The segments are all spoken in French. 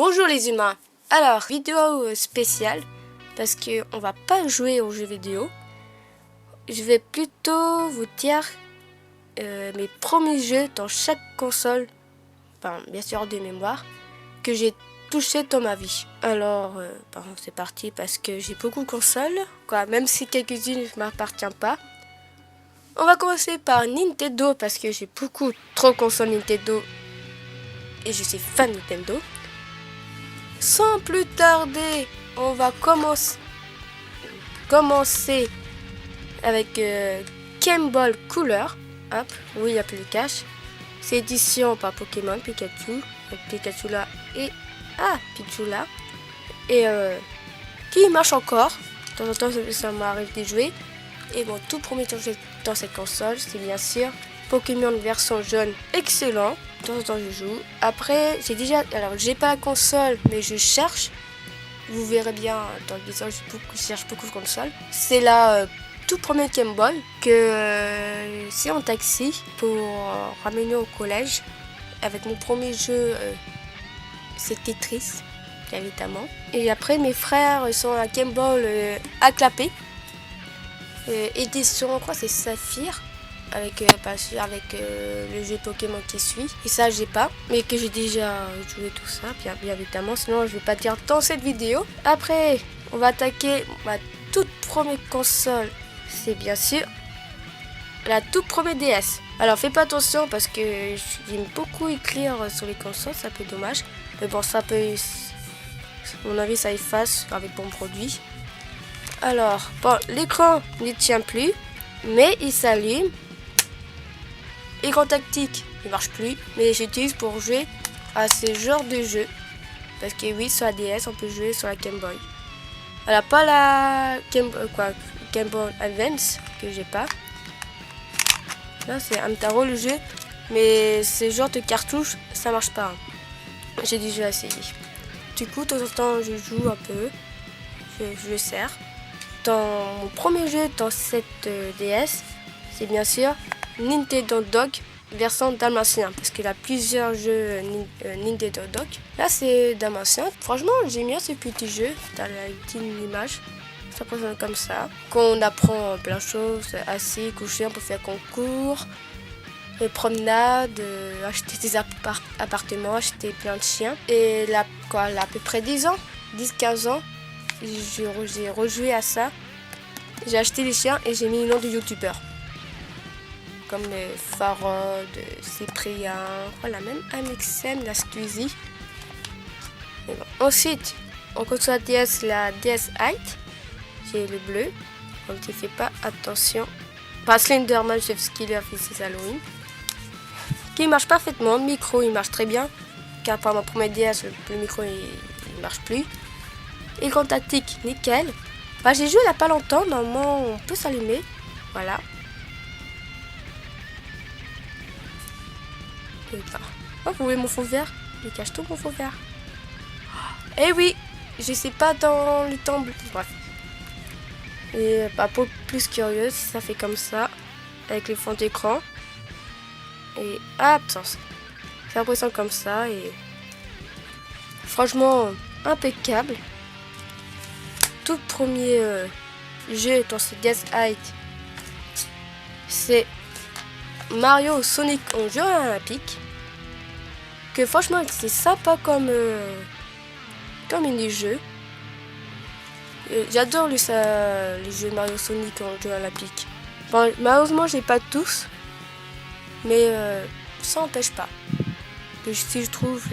Bonjour les humains. Alors, vidéo spéciale, parce que on va pas jouer aux jeux vidéo. Je vais plutôt vous dire mes premiers jeux dans chaque console, enfin, bien sûr de mémoire, que j'ai touché dans ma vie. Alors, c'est parti parce que j'ai beaucoup de consoles, quoi, même si quelques-unes ne m'appartiennent pas. On va commencer par Nintendo parce que j'ai beaucoup trop de consoles Nintendo et je suis fan Nintendo. Sans plus tarder, on va commencer avec Game Boy Color. Hop, oui, il n'y a plus de cache. C'est édition par Pokémon Pikachu. Pikachu là et Pichu là. Et qui marche encore. De temps en temps, ça m'arrive de jouer. Et mon tout premier jeu dans cette console, c'est bien sûr Pokémon version jaune, excellent. De temps en temps je joue. Après, j'ai pas la console, mais je cherche. Vous verrez bien dans le vidéo, je cherche beaucoup de consoles. C'est la tout premier Game Boy que c'est en taxi pour ramener au collège. Avec mon premier jeu, c'est Tetris, bien évidemment. Et après, mes frères sont à Game Boy à clapper. Édition, je crois c'est Saphir. Avec le jeu Pokémon qui suit. Et ça j'ai pas, mais que j'ai déjà joué tout ça, bien évidemment, sinon je vais pas dire dans cette vidéo. Après, on va attaquer ma toute première console, c'est bien sûr la toute première DS. Alors fais pas attention parce que j'aime beaucoup écrire sur les consoles, c'est un peu dommage. Mais bon, ça peut, à mon avis, ça efface avec bon produit. Alors, bon, l'écran ne tient plus, mais il s'allume. Écran tactique, il marche plus, mais j'utilise pour jouer à ce genre de jeu. Parce que oui, sur la DS, on peut jouer sur la Game Boy. Alors, pas la Game Boy Advance, que j'ai pas. Là, c'est Amtaro le jeu, mais ce genre de cartouche, ça marche pas. J'ai déjà essayé. Du coup, de temps en temps, je joue un peu. Je sers. Dans mon premier jeu dans cette DS, c'est bien sûr Nintendo Dog version dalmatien, parce qu'il a plusieurs jeux Nintendo Dog. Là c'est dalmatien. Franchement j'aime bien ce petit jeu. T'as la petite image, ça présente comme ça. Qu'on apprend plein de choses, assis, couché, on peut faire concours, promenade, acheter des appartements, acheter plein de chiens. Et là, à peu près 10 ans, 10-15 ans, j'ai rejoué à ça. J'ai acheté les chiens et j'ai mis le nom de youtubeurs. Comme Farod, Cyprien, voilà, même Amixem, la Squeezie. Bon. Ensuite, on continue la DS Lite, qui est le bleu. Donc il fait pas attention. Pas Slenderman, Chef Skiller, Fils Halloween. Qui marche parfaitement, le micro il marche très bien. Car par ma première DS, le micro il marche plus. Écran tactique, nickel. Bah, j'ai joué il n'y a pas longtemps, normalement on peut s'allumer. Voilà. Oh, vous voyez mon fond vert? Il cache tout mon fond vert. Eh oui, je sais pas dans le temps. Bref. Et pour plus curieuse, ça fait comme ça. Avec le fond d'écran. Et absence. Ça représente comme ça. Et franchement, impeccable. Tout premier jeu dans ce DS Lite, c'est Mario Sonic en jeu olympique. Que franchement c'est sympa comme mini-jeu. J'adore les jeux Mario Sonic en jeu olympique. Bon, malheureusement j'ai pas tous, mais ça n'empêche pas que si je trouve,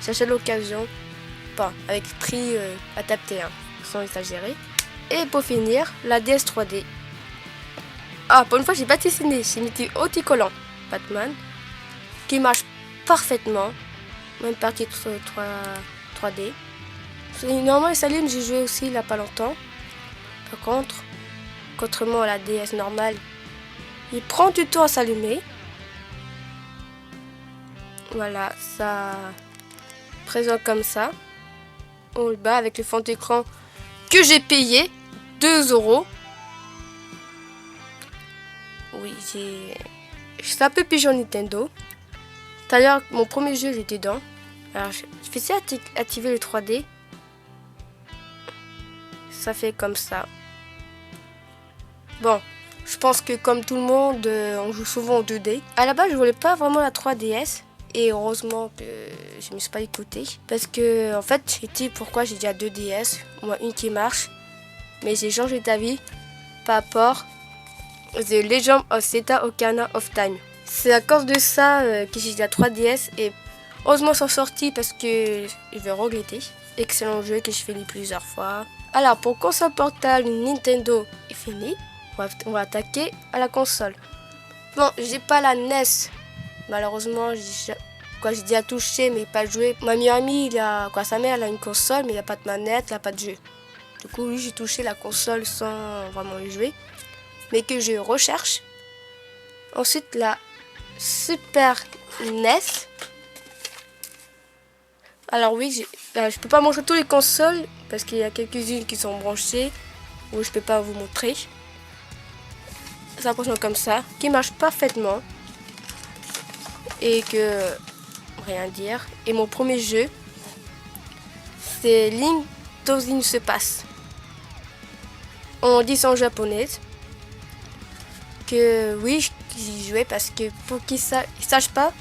j'achète l'occasion, avec prix adapté, sans exagérer. Et pour finir, la DS 3D. Pour une fois j'ai pas dessiné, j'ai mis du autocollant Batman qui marche parfaitement, même partie 3D. Normalement il s'allume, j'ai joué aussi il n'y a pas longtemps. Par contre, contrairement à la DS normale, il prend du temps à s'allumer. Voilà, ça présente comme ça. On le bat avec le fond d'écran que j'ai payé 2 €. Oui, c'est un peu pigeon Nintendo. D'ailleurs, mon premier jeu, j'étais dedans. Alors je vais essayer d'activer le 3D. Ça fait comme ça. Bon, je pense que comme tout le monde, on joue souvent en 2D. À la base, je voulais pas vraiment la 3DS. Et heureusement que je me suis pas écoutée. Parce que, en fait, j'ai dit pourquoi j'ai déjà 2 DS. Moi, une qui marche. Mais j'ai changé d'avis par rapport à The Legend of Zelda Ocarina of Time. C'est à cause de ça que j'ai déjà 3DS. Et heureusement, ils sont sortis parce que je vais regretter. Excellent jeu que je finis plusieurs fois. Alors, pour console portable, Nintendo est fini. On va attaquer à la console. Bon, j'ai pas la NES. Malheureusement, j'ai déjà touché mais pas joué. Ma meilleure amie, sa mère elle a une console mais il n'y a pas de manette, il n'y a pas de jeu. Du coup, oui, j'ai touché la console sans vraiment y jouer. Mais que je recherche. Ensuite, la Super NES. Alors oui, je peux pas montrer toutes les consoles parce qu'il y a quelques-unes qui sont branchées où je peux pas vous montrer. Ça fonctionne comme ça, qui marche parfaitement. Et que rien dire. Et mon premier jeu, c'est Link Tozin se passe. On dit ça en japonais. Que oui, j'y jouais parce que pour qu'ils ne sachent pas,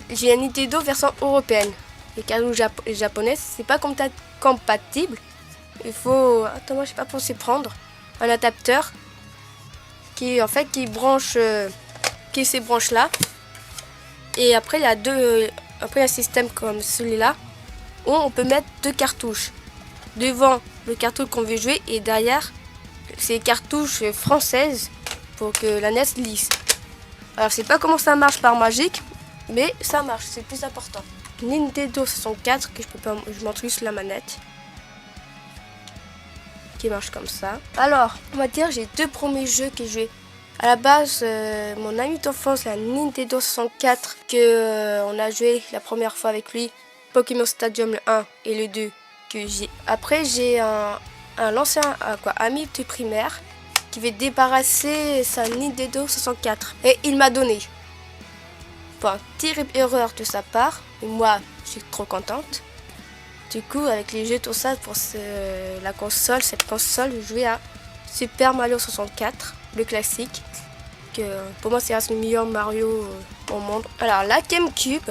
j'ai une Nintendo version européenne. Les canaux japonais, c'est pas compatible. Il faut, attends, moi je sais pas pour s'y prendre, un adapteur qui branche, qui ces branches là. Et après, il y a un système comme celui-là où on peut mettre 2 cartouches. Devant le cartouche qu'on veut jouer et derrière, c'est cartouches françaises pour que la NES lisse. Alors, je sais pas comment ça marche par magique, mais ça marche, c'est le plus important. Nintendo 64, que je montre juste la manette, qui marche comme ça. Alors, on va dire, j'ai 2 premiers jeux que je joué. À la base, mon ami d'enfance, la Nintendo 64, on a joué la première fois avec lui, Pokémon Stadium le 1 et le 2. Après, j'ai un ancien ami de primaire qui veut débarrasser sa Nintendo 64. Et il m'a donné. Bon, terrible erreur de sa part. Et moi, je suis trop contente. Du coup, avec les jeux, tout ça, pour cette console, je jouais à Super Mario 64. Le classique, que pour moi c'est le meilleur Mario au monde. Alors la GameCube,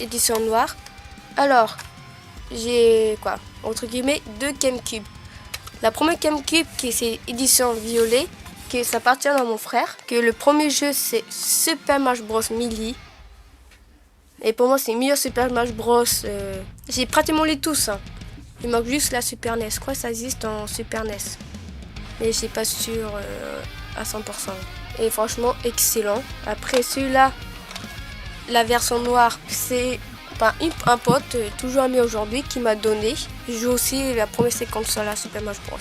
édition noire. Alors j'ai entre guillemets 2 GameCube. La première GameCube qui c'est édition violet, que ça appartient à mon frère. Que le premier jeu c'est Super Smash Bros Melee. Et pour moi c'est le meilleur Super Smash Bros. J'ai pratiquement les tous. Hein. Il manque juste la Super NES. Je crois que ça existe en Super NES. Mais je suis pas sûre à 100%. Et franchement, excellent. Après celui-là, la version noire, c'est un pote, toujours ami aujourd'hui, qui m'a donné. Je joue aussi la première séquence sur la Super Smash Bros.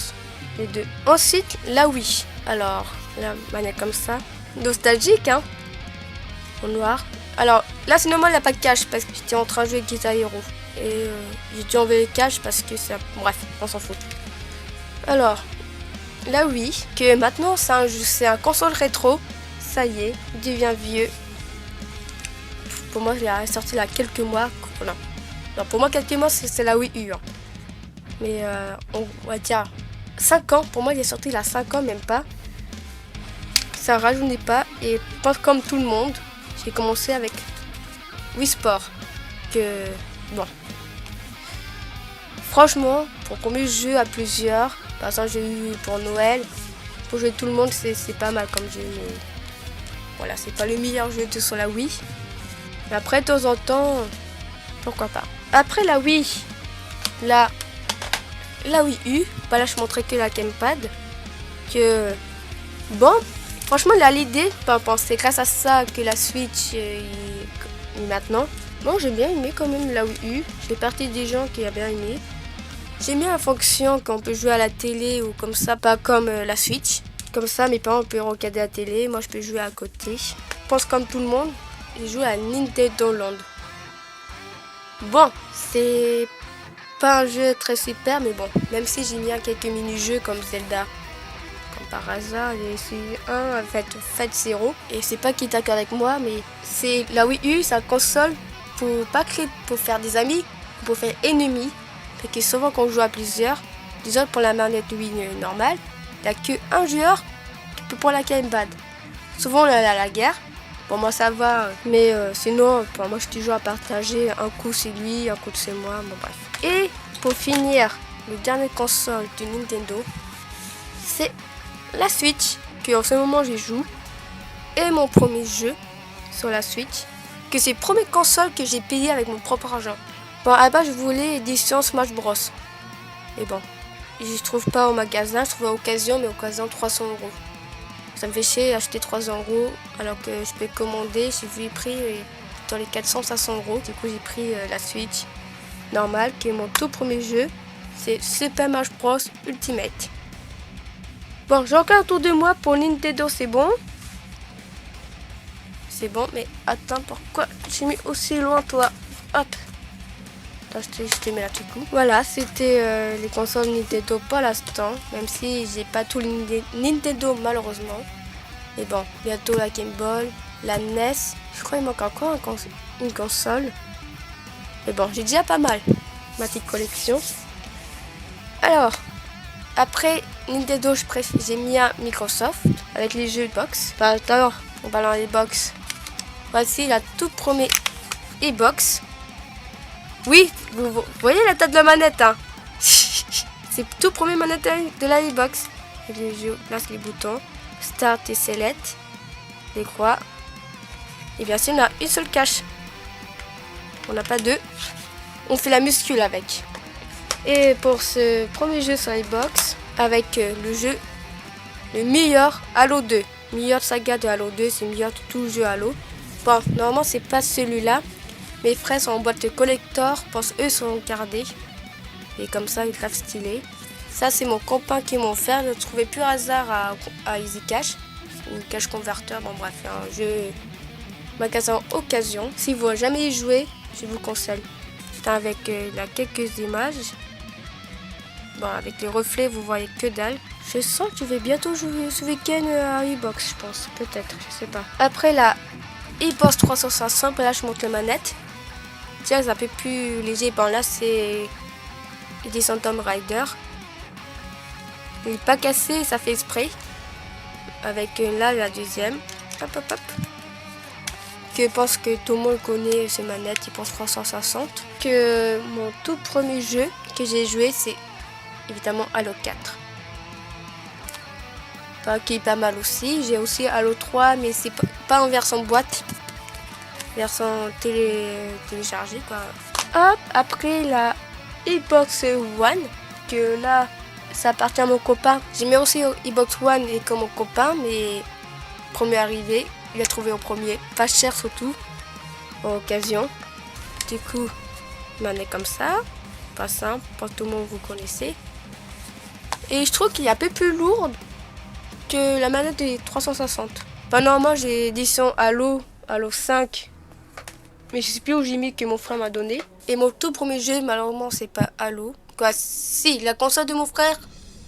Les 2. Ensuite, la Wii. Alors, la manette comme ça. Nostalgique, hein. En noir. Alors, là, c'est normal, il n'y a pas de cache parce que j'étais en train de jouer avec Guitar Hero. Et j'ai dû enlever les caches parce que c'est... Bref, on s'en fout. Alors... Là oui, que maintenant c'est un console rétro, ça y est, il devient vieux. Pour moi, il a sorti là quelques mois. Non, pour moi, quelques mois, c'est la Wii U. Hein. Mais on va dire 5 ans, pour moi, il est sorti il y a 5 ans, même pas. Ça rajeunit pas, et pas comme tout le monde, j'ai commencé avec Wii Sport. Que, bon. Franchement, pour combien je joue à plusieurs, par exemple, j'ai eu pour Noël. Pour jouer tout le monde, c'est pas mal comme jeu. Mais voilà, c'est pas le meilleur jeu sur la Wii. Mais après, de temps en temps, pourquoi pas. Après la Wii, la Wii U, bah là, je montrais que la gamepad. Que, bon, franchement, il a l'idée. C'est grâce à ça que la Switch est maintenant. Bon, j'ai bien aimé quand même la Wii U. J'ai partie des gens qui ont bien aimé. J'aime bien la fonction qu'on peut jouer à la télé ou comme ça, pas comme la Switch. Comme ça, mes parents peuvent regarder la télé, moi je peux jouer à côté. Je pense comme tout le monde, je joue à Nintendo Land. Bon, c'est pas un jeu très super, mais bon, même si j'ai mis quelques mini-jeux comme Zelda. Comme par hasard, j'ai essayé un avec Fate Zero. Et c'est pas qui est d'accord avec moi, mais c'est la Wii U, c'est une console pour faire des amis, pour faire ennemis. Parce que souvent quand on joue à plusieurs, disons pour la manette Wii normale, il n'y a qu'un joueur qui peut prendre la gamepad. Souvent on est à la guerre. Pour moi ça va, mais sinon pour moi je suis toujours à partager. Un coup c'est lui, un coup c'est moi, bon bref. Et pour finir, le dernier console de Nintendo, c'est la Switch, que en ce moment je joue. Et mon premier jeu sur la Switch, que c'est la première console que j'ai payé avec mon propre argent. Bon, à la base je voulais édition Smash Bros. Et bon, je ne trouve pas au magasin, je trouve à occasion, mais occasion 300 €. Ça me fait chier d'acheter 300 € alors que je peux commander. J'ai vu le prix dans les 400-500 €. Du coup, j'ai pris la Switch normale, qui est mon tout premier jeu. C'est Super Smash Bros Ultimate. Bon, j'ai encore autour de moi pour Nintendo, c'est bon. C'est bon, mais attends, pourquoi tu mis aussi loin, toi? Hop. Attends, je te mets là tout coup. Voilà, c'était les consoles Nintendo pour l'instant, même si j'ai pas tout le Nintendo malheureusement. Mais bon, bientôt la Game Boy, la NES. Je crois qu'il manque encore une console. Mais bon, j'ai déjà pas mal, ma petite collection. Alors, après Nintendo, j'ai mis un Microsoft avec les jeux de box. Enfin, d'abord, on va dans les box. Voici la toute première e-box. Oui, vous voyez la tête de la manette, hein. C'est le tout premier manette de la e-box. Je place les boutons. Start et Select. Les croix. Et bien sûr, on a une seule cache. On n'a pas deux. On fait la muscule avec. Et pour ce premier jeu sur e-box, avec le jeu, le meilleur Halo 2. Meilleure saga de Halo 2, c'est meilleur de tout le jeu Halo. Bon, normalement, c'est pas celui-là. Mes frères sont en boîte de collector, je pense eux sont gardés. Et comme ça, ils grave stylé. Ça, c'est mon copain qui m'a offert. Je le trouvais plus hasard à Easy Cash ou Cash Converter. Bon, bref, un jeu magasin occasion. Si vous n'avez jamais y joué, je vous conseille. C'est avec là, quelques images. Bon, avec les reflets, vous voyez que dalle. Je sens que je vais bientôt jouer ce week-end à e-box, je pense. Peut-être, je sais pas. Après la e-box 360, là, je monte la manette. Tiens, c'est un peu plus léger. Bon, là, c'est l'édition Tomb Raider. Il n'est pas cassé, ça fait exprès. Avec là, la deuxième. Hop, hop, hop. Que je pense que tout le monde connaît ces manettes, il pense 360. Que mon tout premier jeu que j'ai joué, c'est évidemment Halo 4. Enfin, qui est pas mal aussi. J'ai aussi Halo 3, mais c'est pas en version boîte. Version téléchargée, quoi. Hop, après la Xbox One, que là, ça appartient à mon copain. J'ai mis aussi Xbox One et comme mon copain, mais premier arrivé, il a trouvé au premier. Pas cher surtout, en occasion. Du coup, manette comme ça. Pas simple, pas tout le monde vous connaissez. Et je trouve qu'il est un peu plus lourde que la manette des 360. Enfin, normalement, j'ai édition Halo 5. Mais je sais plus où j'ai mis que mon frère m'a donné. Et mon tout premier jeu, malheureusement, c'est pas Halo. Quoi, si, la console de mon frère,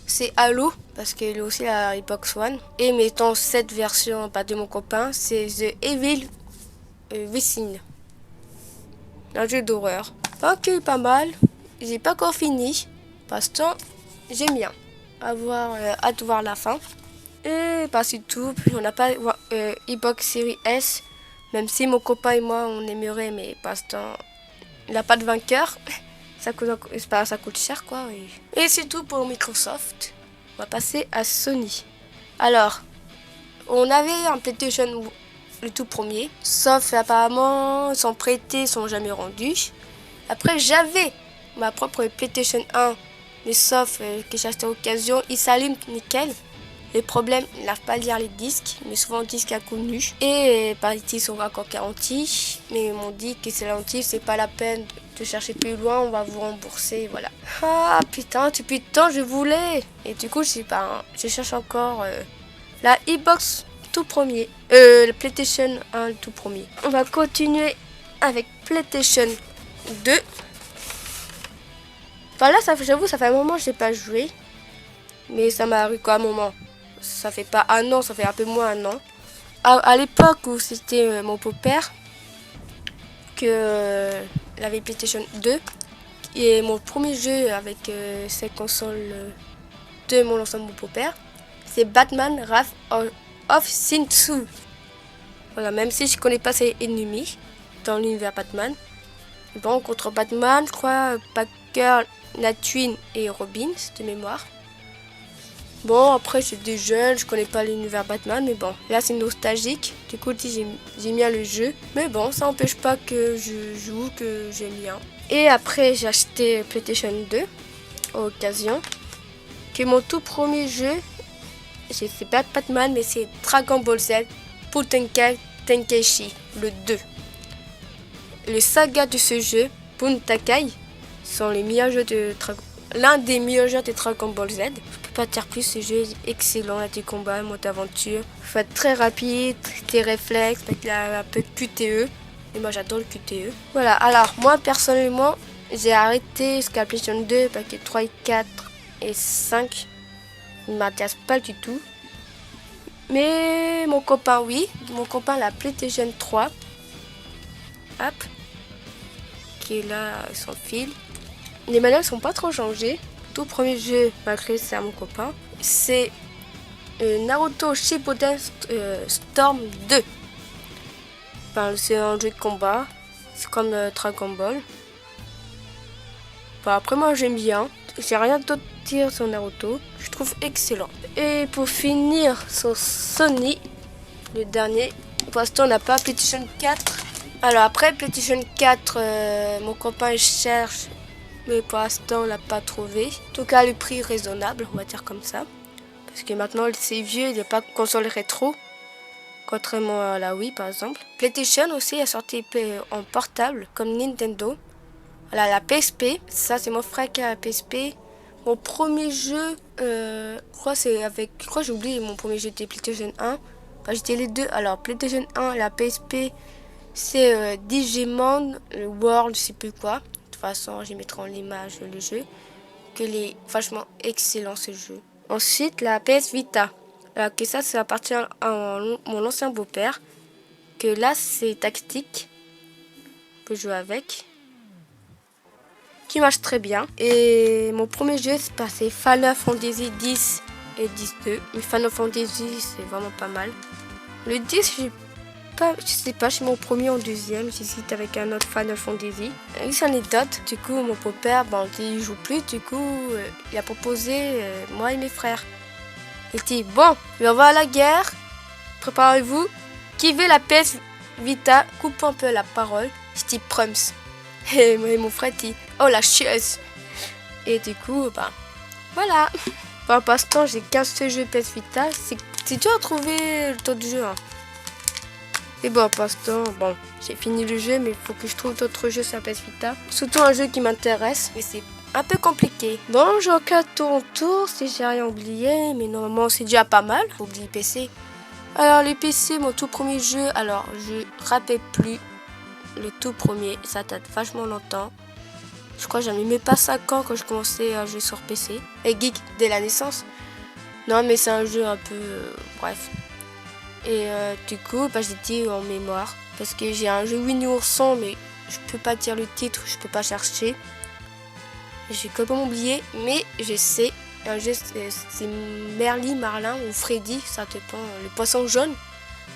c'est Halo. Parce qu'il a aussi la Xbox One. Et mettons cette version, pas de mon copain, c'est The Evil Within. Un jeu d'horreur. Ok, pas mal. J'ai pas encore fini. Pour l'instant, j'aime bien. Hâte de voir la fin. Et pas c'est tout. On n'a pas Xbox Series S. Même si mon copain et moi, on aimerait, mais pour l'instant, il n'a pas de vainqueur. Ça coûte cher, quoi. Et c'est tout pour Microsoft. On va passer à Sony. Alors, on avait un PlayStation, le tout premier. Sauf, apparemment, ils sont prêtés, ils sont jamais rendus. Après, j'avais ma propre PlayStation 1. Mais sauf que j'ai acheté à occasion. Il s'allume nickel. Le problème, il n'arrive pas à lire les disques, mais souvent le disque a connu. Et par ici, ils sont encore garantis. Mais ils m'ont dit que c'est garanti, c'est pas la peine de chercher plus loin, on va vous rembourser, voilà. Ah putain, depuis le temps je voulais. Et du coup, je sais pas, je cherche encore la Xbox tout premier. Le PlayStation 1 tout premier. On va continuer avec PlayStation 2. Enfin là, j'avoue, ça fait un moment que je n'ai pas joué. Mais ça m'a arrivé quoi un moment. Ça fait pas un an, ça fait un peu moins un an. À l'époque où c'était mon beau-père, que la PlayStation 2 et mon premier jeu avec cette console de mon ancien beau-père, c'est Batman Wrath of Sin Tzu. Voilà, même si je connais pas ses ennemis dans l'univers Batman. Bon, contre Batman, je crois Batgirl, Nightwing et Robin, c'est de mémoire. Bon, après c'est des jeunes, je connais pas l'univers Batman, mais bon, là c'est nostalgique. Du coup, j'aime bien le jeu. Mais bon, ça n'empêche pas que je joue, que j'aime bien. Et après, j'ai acheté PlayStation 2, à occasion. Que mon tout premier jeu, c'est pas Batman, mais c'est Dragon Ball Z, Budokai Tenkaichi, le 2. Les sagas de ce jeu, Budokai, sont les meilleurs jeux de l'un des meilleurs jeux de Dragon Ball Z. Je peux pas dire plus, ce jeu est excellent, il y a des combats, mode aventure. Il faut être très rapide, des réflexes, avec un peu de QTE. Et moi j'adore le QTE. Voilà, alors moi personnellement, j'ai arrêté jusqu'à PlayStation 2 parce que 3 et 4 et 5 ne m'intéressent pas du tout. Mais mon copain, oui. Mon copain, la PlayStation 3. Hop. Qui est là, son fil. Les manuels ne sont pas trop changés. Tout premier jeu, malgré c'est à mon copain, c'est Naruto Shippuden Storm 2. Enfin, c'est un jeu de combat. C'est comme Dragon Ball. Bon, après, moi, j'aime bien. J'ai rien d'autre à dire sur Naruto. Je trouve excellent. Et pour finir sur Sony, le dernier. Pour l'instant, on n'a pas PlayStation 4. Alors après PlayStation 4, mon copain cherche. Mais pour l'instant, on l'a pas trouvé. En tout cas, le prix raisonnable, on va dire comme ça. Parce que maintenant, c'est vieux, il n'y a pas de console rétro. Contrairement à la Wii, par exemple. PlayStation aussi a sorti en portable, comme Nintendo. Voilà, la PSP. Ça, c'est mon frère qui a la PSP. Mon premier jeu, je crois j'ai oublié mon premier jeu, c'était PlayStation 1. Enfin, j'étais les deux. Alors, PlayStation 1, la PSP, c'est Digimon World, je sais plus quoi. De toute façon, je mettrai en l'image le jeu. Il est vachement excellent ce jeu. Ensuite, la PS Vita. Alors que ça appartient à mon ancien beau-père. Que là, c'est tactique. On peut jouer avec. Qui marche très bien. Et mon premier jeu, c'est Final Fantasy X et X-2. Mais Final Fantasy, c'est vraiment pas mal. Le 10, je sais pas, c'est mon premier ou deuxième. J'hésite avec un autre Final Fantasy. Une anecdote, du coup, mon beau-père, il joue plus. Du coup, il a proposé moi et mes frères. Il dit, bon, on va à la guerre. Préparez-vous. Qui veut la PS Vita? Coupe un peu la parole. Je dis Prums. Et mon frère dit, oh la chieuse. Et du coup, voilà. Pour l'instant, j'ai 15 jeux PS Vita. C'est dur à trouver d'autres jeux. Hein. Et bon, pour l'instant, j'ai fini le jeu, mais il faut que je trouve d'autres jeux sur la PS Vita. Surtout un jeu qui m'intéresse, mais c'est un peu compliqué. Bon, j'ai encore tour en tour si j'ai rien oublié, mais normalement, c'est déjà pas mal. Faut oublier PC. Alors, les PC, mon tout premier jeu, alors, je rappelle plus. Le tout premier, ça date vachement longtemps. Je crois que j'avais même pas 5 ans quand je commençais à jouer sur PC. Et geek dès la naissance. Non, mais c'est un jeu un peu... bref. Et du coup, j'ai dit en mémoire. Parce que j'ai un jeu Winnie Ourson, mais je peux pas dire le titre, je peux pas chercher. J'ai complètement oublié, mais je sais. Un jeu, c'est Merly, Marlin ou Freddy, ça dépend. Le poisson jaune,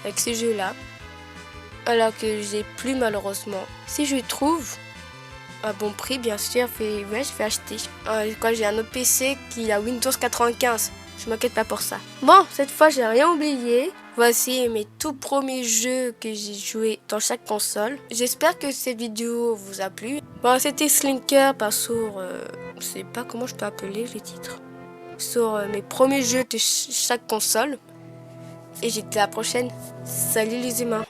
avec ces jeux-là. Alors que j'ai plus malheureusement. Si je trouve à bon prix, bien sûr, je vais acheter. Quand j'ai un autre PC qui a Windows 95, je m'inquiète pas pour ça. Bon, cette fois j'ai rien oublié. Voici mes tout premiers jeux que j'ai joués dans chaque console. J'espère que cette vidéo vous a plu. Bon, c'était Slinker sur, je sais pas comment je peux appeler les titres. Sur mes premiers jeux de chaque console. Et j'étais à la prochaine. Salut les humains.